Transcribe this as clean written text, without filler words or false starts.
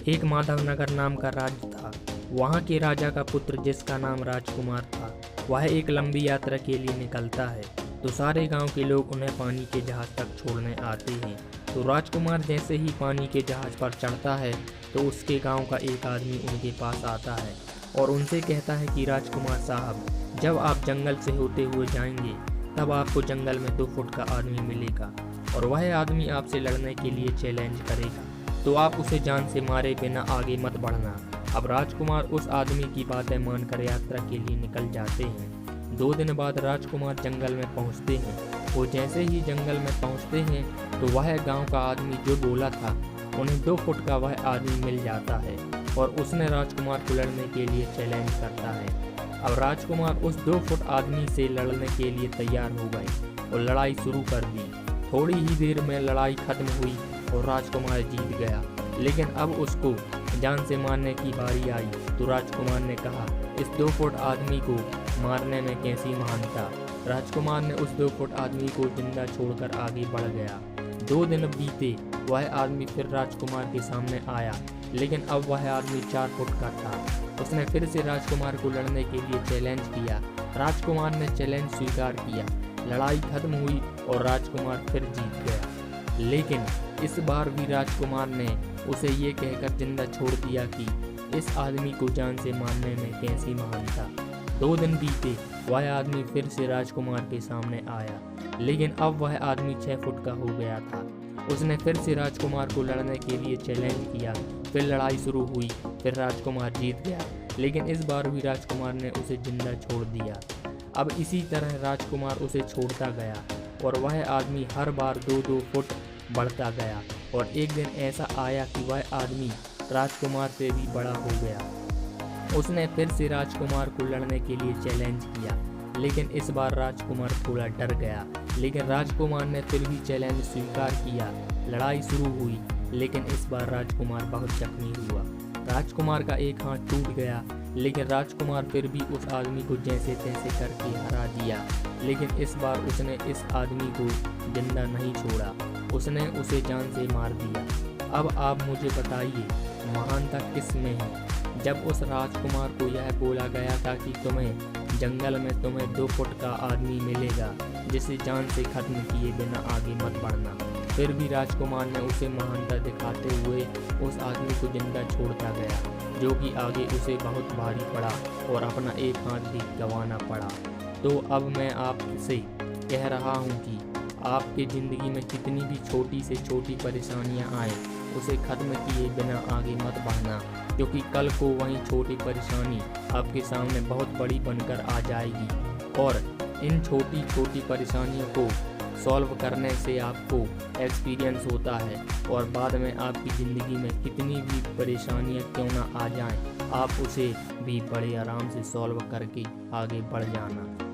एक माधवनगर नाम का राज्य था। वहाँ के राजा का पुत्र जिसका नाम राजकुमार था, वह एक लंबी यात्रा के लिए निकलता है तो सारे गांव के लोग उन्हें पानी के जहाज तक छोड़ने आते हैं। तो राजकुमार जैसे ही पानी के जहाज पर चढ़ता है तो उसके गांव का एक आदमी उनके पास आता है और उनसे कहता है कि राजकुमार साहब, जब आप जंगल से होते हुए जाएंगे तब आपको जंगल में 2 फुट का आदमी मिलेगा और वह आदमी आपसे लड़ने के लिए चैलेंज करेगा, तो आप उसे जान से मारे बिना आगे मत बढ़ना। अब राजकुमार उस आदमी की बातें मानकर यात्रा के लिए निकल जाते हैं। 2 दिन बाद राजकुमार जंगल में पहुंचते हैं। वो जैसे ही जंगल में पहुंचते हैं तो वह गांव का आदमी जो बोला था उन्हें 2 फुट का वह आदमी मिल जाता है और उसने राजकुमार को लड़ने के लिए चैलेंज करता है। अब राजकुमार उस 2 फुट आदमी से लड़ने के लिए तैयार हो गए और लड़ाई शुरू कर दी। थोड़ी ही देर में लड़ाई खत्म हुई और राजकुमार जीत गया, लेकिन अब उसको जान से मारने की बारी आई तो राजकुमार ने कहा, इस 2 फुट आदमी को मारने में कैसी महानता। राजकुमार ने उस 2 फुट आदमी को जिंदा छोड़कर आगे बढ़ गया। 2 दिन बीते, वह आदमी फिर राजकुमार के सामने आया, लेकिन अब वह आदमी 4 फुट का था। उसने फिर से राजकुमार को लड़ने के लिए चैलेंज किया। राजकुमार ने चैलेंज स्वीकार किया। लड़ाई खत्म हुई और राजकुमार फिर जीत गया, लेकिन इस बार भी राजकुमार ने उसे ये कहकर जिंदा छोड़ दिया कि इस आदमी को जान से मारने में कैसी महानता। 2 दिन बीते, वह आदमी फिर से राजकुमार के सामने आया, लेकिन अब वह आदमी 6 फुट का हो गया था। उसने फिर से राजकुमार को लड़ने के लिए चैलेंज किया। फिर लड़ाई शुरू हुई, फिर राजकुमार जीत गया, लेकिन इस बार भी राजकुमार ने उसे जिंदा छोड़ दिया। अब इसी तरह राजकुमार उसे छोड़ता गया और वह आदमी हर बार 2-2 फुट बढ़ता गया और एक दिन ऐसा आया कि वह आदमी राजकुमार से भी बड़ा हो गया। उसने फिर से राजकुमार को लड़ने के लिए चैलेंज किया, लेकिन इस बार राजकुमार थोड़ा डर गया, लेकिन राजकुमार ने फिर भी चैलेंज स्वीकार किया। लड़ाई शुरू हुई, लेकिन इस बार राजकुमार बहुत जख्मी हुआ। राजकुमार का एक हाथ टूट गया, लेकिन राजकुमार फिर भी उस आदमी को जैसे तैसे करके हरा दिया, लेकिन इस बार उसने इस आदमी को जिंदा नहीं छोड़ा। उसने उसे जान से मार दिया। अब आप मुझे बताइए, महानता किस में है। जब उस राजकुमार को यह बोला गया था कि तुम्हें जंगल में 2 फुट का आदमी मिलेगा जिसे जान से खत्म किए बिना आगे मत बढ़ना, फिर भी राजकुमार ने उसे महानता दिखाते हुए उस आदमी को जिंदा छोड़ता गया, जो कि आगे उसे बहुत भारी पड़ा और अपना एक हाथ भी गंवाना पड़ा। तो अब मैं आपसे कह रहा हूँ कि आपकी ज़िंदगी में कितनी भी छोटी से छोटी परेशानियाँ आए, उसे ख़त्म किए बिना आगे मत बढ़ना, क्योंकि कल को वही छोटी परेशानी आपके सामने बहुत बड़ी बनकर आ जाएगी और इन छोटी छोटी परेशानियों को सॉल्व करने से आपको एक्सपीरियंस होता है और बाद में आपकी ज़िंदगी में कितनी भी परेशानियां क्यों ना आ जाएं, आप उसे भी बड़े आराम से सॉल्व करके आगे बढ़ जाना।